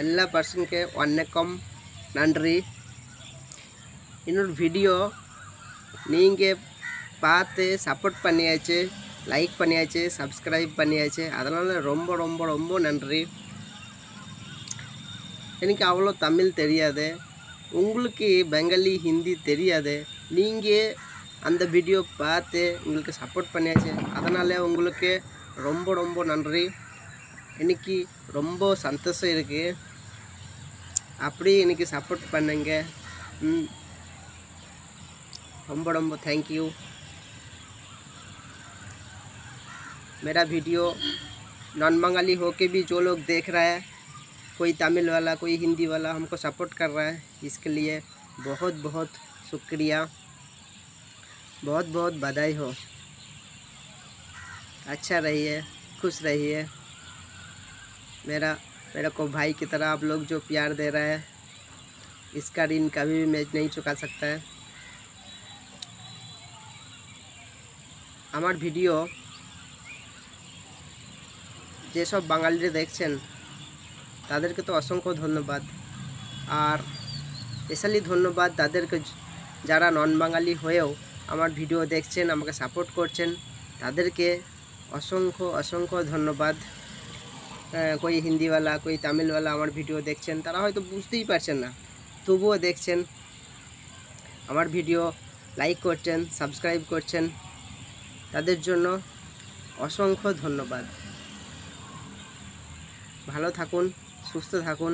எல்லா பர்சனுக்கு வணக்கம் நன்றி. இன்னொரு வீடியோ நீங்கள் பார்த்து சப்போர்ட் பண்ணியாச்சு, லைக் பண்ணியாச்சு, சப்ஸ்கிரைப் பண்ணியாச்சு. அதனால் ரொம்ப ரொம்ப ரொம்ப நன்றி. எனக்கு அவ்வளோ தமிழ் தெரியாது, உங்களுக்கு பெங்காலி ஹிந்தி தெரியாது. நீங்கள் அந்த வீடியோ பார்த்து உங்களுக்கு சப்போர்ட் பண்ணியாச்சு, அதனால் உங்களுக்கு ரொம்ப ரொம்ப நன்றி. எனக்கு ரொம்ப சந்தோஷம் இருக்குது. அப்படி எனக்கு சப்போர்ட் பண்ணுங்க. ரொம்ப ரொம்ப थैंक यू। मेरा वीडियो नॉन बंगाली हो के भी जो लोग देख रहा है, कोई तमिल वाला कोई हिंदी वाला हमको सपोर्ट कर रहा है, इसके लिए बहुत बहुत शुक्रिया, बहुत बहुत बधाई हो। अच्छा रहिए, खुश रहिए। मेरा को भाई की तरह आप लोग जो प्यार दे रहा है, इसका ऋण कभी भी मैं नहीं चुका सकता है। আমার ভিডিও যেসব বাঙালিরা দেখছেন তাদেরকে তো অসংখ্য ধন্যবাদ, আর স্পেশালি ধন্যবাদ তাদেরকে যারা নন বাঙালি হয়েও আমার ভিডিও দেখছেন, আমাকে সাপোর্ট করছেন, তাদেরকে অসংখ্য অসংখ্য ধন্যবাদ। कोई हिंदी वाला कोई तमिल वाला আমার ভিডিও দেখছেন, তারা হয়তো বুঝতেই পারছেন না, তবুও দেখছেন, আমার ভিডিও লাইক করছেন, সাবস্ক্রাইব করছেন, তাদের জন্য অসংখ্য ধন্যবাদ। ভালো থাকুন, সুস্থ থাকুন।